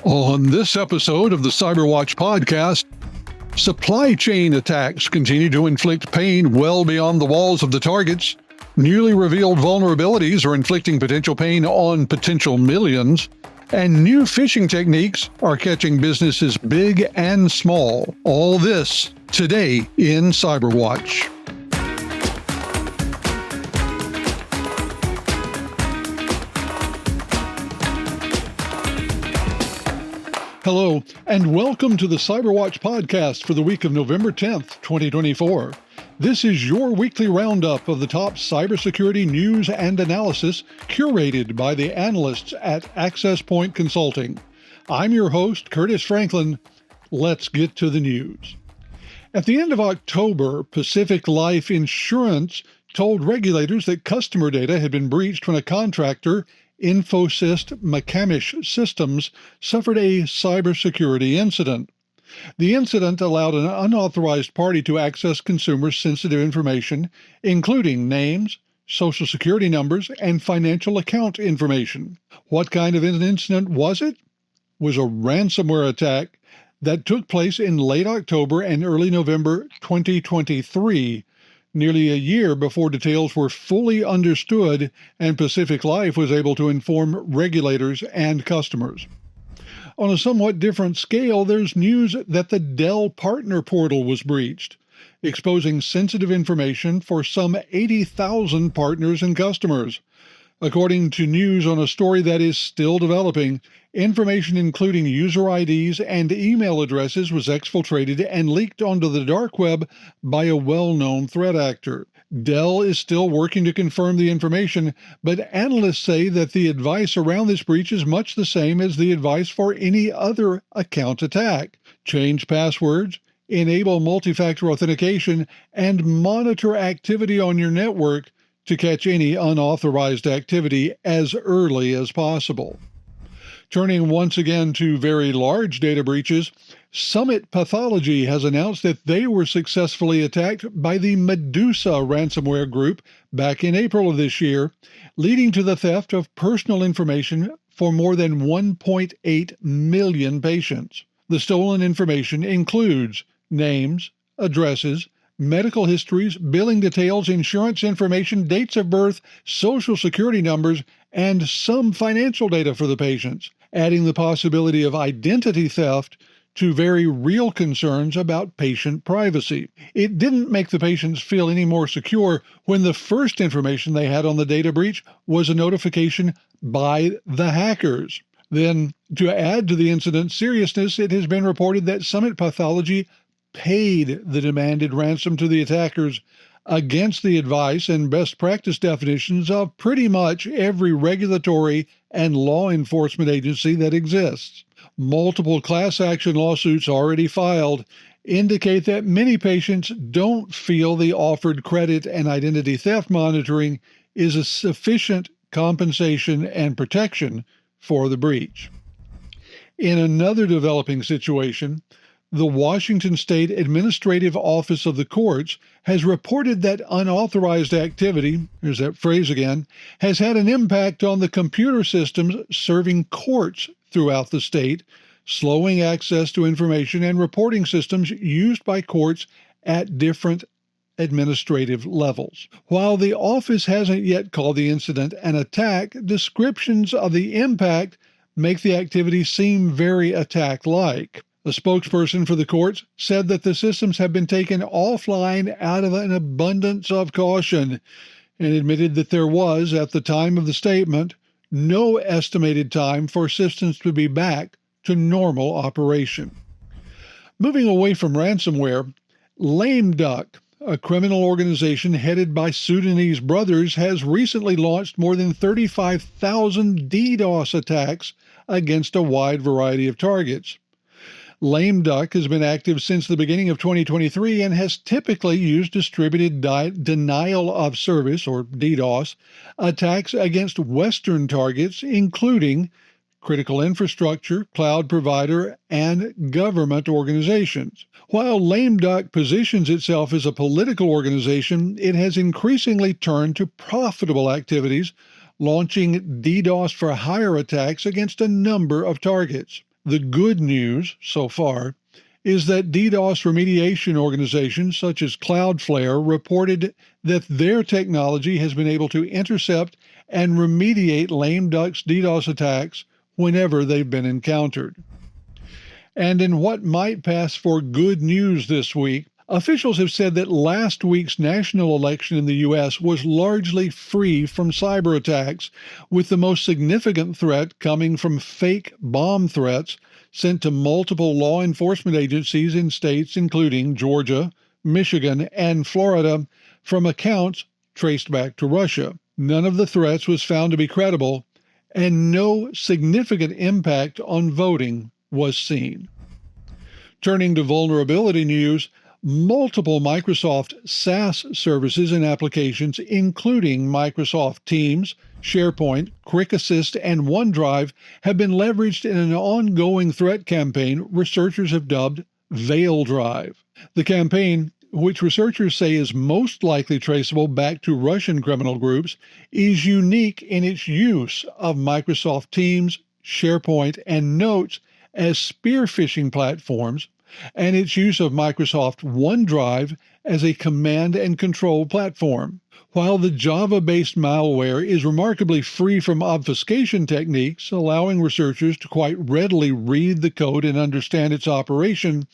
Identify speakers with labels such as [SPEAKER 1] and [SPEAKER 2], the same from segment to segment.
[SPEAKER 1] On this episode of the CyberWatch podcast, supply chain attacks continue to inflict pain well beyond the walls of the targets. Newly revealed vulnerabilities are inflicting potential pain on potential millions. And new phishing techniques are catching businesses big and small. All this today in CyberWatch. Hello, and welcome to the CyberWatch podcast for the week of November 10th, 2024. This is your weekly roundup of the top cybersecurity news and analysis curated by the analysts at Access Point Consulting. I'm your host, Curtis Franklin. Let's get to the news. At the end of October, Pacific Life Insurance told regulators that customer data had been breached when a contractor, Infosys McCamish Systems, suffered a cybersecurity incident. The incident allowed an unauthorized party to access consumers' sensitive information, including names, social security numbers, and financial account information. What kind of an incident was it? It was a ransomware attack that took place in late October and early November 2023. Nearly a year before details were fully understood and Pacific Life was able to inform regulators and customers. On a somewhat different scale, there's news that the Dell Partner Portal was breached, exposing sensitive information for some 80,000 partners and customers. According to news on a story that is still developing, information including user IDs and email addresses was exfiltrated and leaked onto the dark web by a well-known threat actor. Dell is still working to confirm the information, but analysts say that the advice around this breach is much the same as the advice for any other account attack. Change passwords, enable multi-factor authentication, and monitor activity on your network to catch any unauthorized activity as early as possible. Turning once again to very large data breaches, Summit Pathology has announced that they were successfully attacked by the Medusa ransomware group back in April of this year, leading to the theft of personal information for more than 1.8 million patients. The stolen information includes names, addresses, medical histories, billing details, insurance information, dates of birth, social security numbers, and some financial data for the patients, adding the possibility of identity theft to very real concerns about patient privacy. It didn't make the patients feel any more secure when the first information they had on the data breach was a notification by the hackers. Then, to add to the incident's seriousness, it has been reported that Summit Pathology paid the demanded ransom to the attackers against the advice and best practice definitions of pretty much every regulatory and law enforcement agency that exists. Multiple class action lawsuits already filed indicate that many patients don't feel the offered credit and identity theft monitoring is a sufficient compensation and protection for the breach. In another developing situation, the Washington State Administrative Office of the Courts has reported that unauthorized activity, there's that phrase again, has had an impact on the computer systems serving courts throughout the state, slowing access to information and reporting systems used by courts at different administrative levels. While the office hasn't yet called the incident an attack, descriptions of the impact make the activity seem very attack-like. A spokesperson for the courts said that the systems have been taken offline out of an abundance of caution and admitted that there was, at the time of the statement, no estimated time for systems to be back to normal operation. Moving away from ransomware, Lame Duck, a criminal organization headed by Sudanese brothers, has recently launched more than 35,000 DDoS attacks against a wide variety of targets. Lame Duck has been active since the beginning of 2023 and has typically used distributed denial of service, or DDoS, attacks against Western targets, including critical infrastructure, cloud provider, and government organizations. While Lame Duck positions itself as a political organization, it has increasingly turned to profitable activities, launching DDoS for hire attacks against a number of targets. The good news so far is that DDoS remediation organizations such as Cloudflare reported that their technology has been able to intercept and remediate lame duck's DDoS attacks whenever they've been encountered. And in what might pass for good news this week, officials have said that last week's national election in the U.S. was largely free from cyber attacks, with the most significant threat coming from fake bomb threats sent to multiple law enforcement agencies in states including Georgia, Michigan, and Florida from accounts traced back to Russia. None of the threats was found to be credible, and no significant impact on voting was seen. Turning to vulnerability news, multiple Microsoft SaaS services and applications, including Microsoft Teams, SharePoint, Quick Assist, and OneDrive, have been leveraged in an ongoing threat campaign researchers have dubbed VeilDrive. The campaign, which researchers say is most likely traceable back to Russian criminal groups, is unique in its use of Microsoft Teams, SharePoint, and Notes as spear phishing platforms, and its use of Microsoft OneDrive as a command and control platform. While the Java-based malware is remarkably free from obfuscation techniques, allowing researchers to quite readily read the code and understand its operation,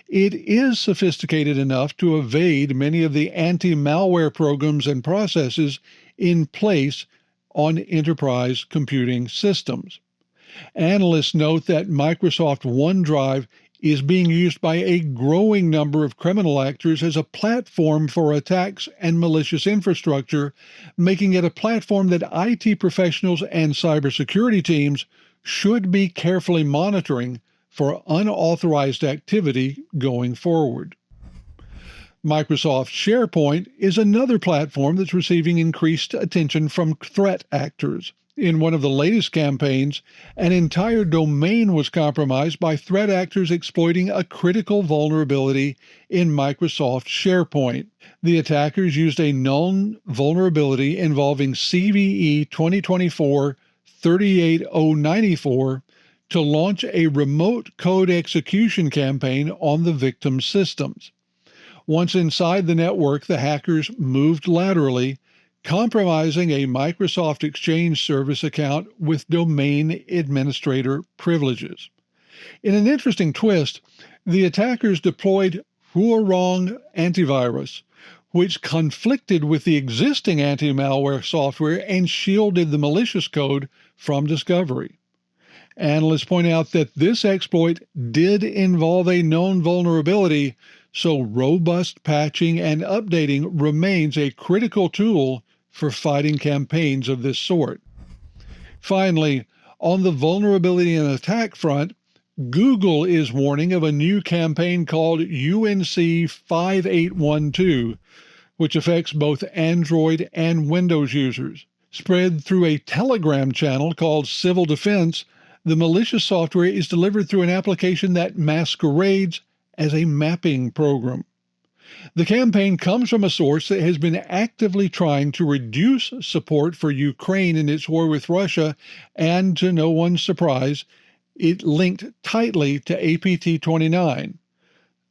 [SPEAKER 1] it is sophisticated enough to evade many of the anti-malware programs and processes in place on enterprise computing systems. Analysts note that Microsoft OneDrive is being used by a growing number of criminal actors as a platform for attacks and malicious infrastructure, making it a platform that IT professionals and cybersecurity teams should be carefully monitoring for unauthorized activity going forward. Microsoft SharePoint is another platform that's receiving increased attention from threat actors. In one of the latest campaigns, an entire domain was compromised by threat actors exploiting a critical vulnerability in Microsoft SharePoint. The attackers used a known vulnerability involving CVE 2024-38094 to launch a remote code execution campaign on the victim's systems. Once inside the network, the hackers moved laterally, compromising a Microsoft Exchange service account with domain administrator privileges. In an interesting twist, the attackers deployed Huarong antivirus, which conflicted with the existing anti-malware software and shielded the malicious code from discovery. Analysts point out that this exploit did involve a known vulnerability, so robust patching and updating remains a critical tool for fighting campaigns of this sort. Finally, on the vulnerability and attack front, Google is warning of a new campaign called UNC 5812, which affects both Android and Windows users. Spread through a Telegram channel called Civil Defense, the malicious software is delivered through an application that masquerades as a mapping program. The campaign comes from a source that has been actively trying to reduce support for Ukraine in its war with Russia, and to no one's surprise, it linked tightly to APT-29.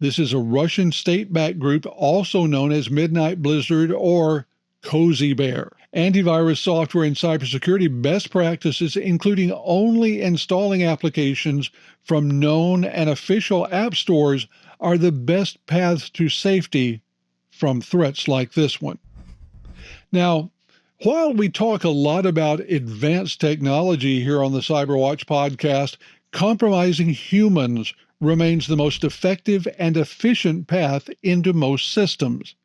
[SPEAKER 1] This is a Russian state-backed group also known as Midnight Blizzard or Cozy Bear. Antivirus software and cybersecurity best practices, including only installing applications from known and official app stores, are the best paths to safety from threats like this one. Now, while we talk a lot about advanced technology here on the CyberWatch podcast, compromising humans remains the most effective and efficient path into most systems.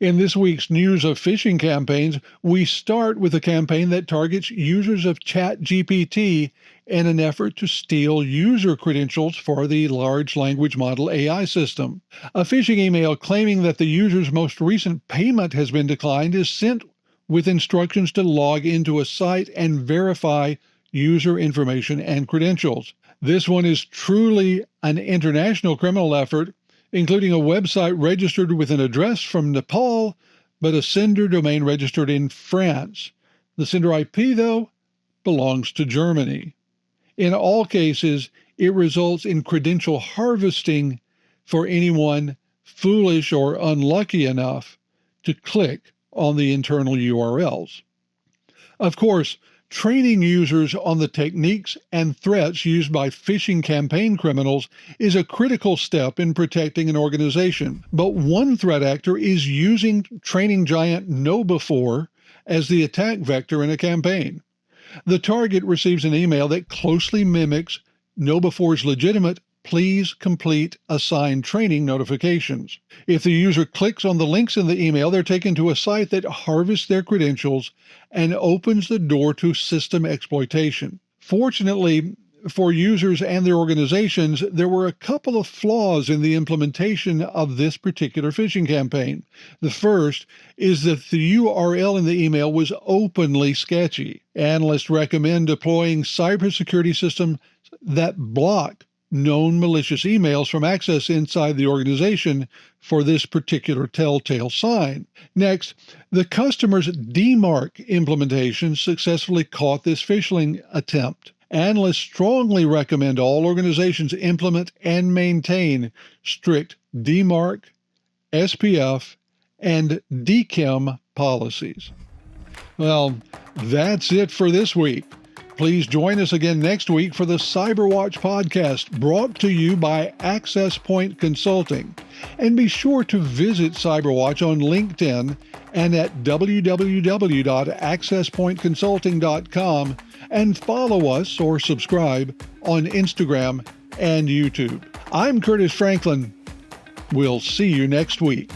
[SPEAKER 1] In this week's news of phishing campaigns, we start with a campaign that targets users of ChatGPT in an effort to steal user credentials for the large language model AI system. A phishing email claiming that the user's most recent payment has been declined is sent with instructions to log into a site and verify user information and credentials. This one is truly an international criminal effort, including a website registered with an address from Nepal, but a sender domain registered in France. The sender IP, though, belongs to Germany. In all cases, it results in credential harvesting for anyone foolish or unlucky enough to click on the internal URLs. Of course, training users on the techniques and threats used by phishing campaign criminals is a critical step in protecting an organization. But one threat actor is using training giant KnowBe4 as the attack vector in a campaign. The target receives an email that closely mimics KnowBe4's legitimate "Please complete assigned training" notifications. If the user clicks on the links in the email, they're taken to a site that harvests their credentials and opens the door to system exploitation. Fortunately for users and their organizations, there were a couple of flaws in the implementation of this particular phishing campaign. The first is that the URL in the email was openly sketchy. Analysts recommend deploying cybersecurity systems that block known malicious emails from access inside the organization for this particular telltale sign. Next, the customer's DMARC implementation successfully caught this phishing attempt. Analysts strongly recommend all organizations implement and maintain strict DMARC, SPF, and DKIM policies. Well, that's it for this week. Please join us again next week for the CyberWatch podcast, brought to you by Access Point Consulting. And be sure to visit CyberWatch on LinkedIn and at www.accesspointconsulting.com, and follow us or subscribe on Instagram and YouTube. I'm Curtis Franklin. We'll see you next week.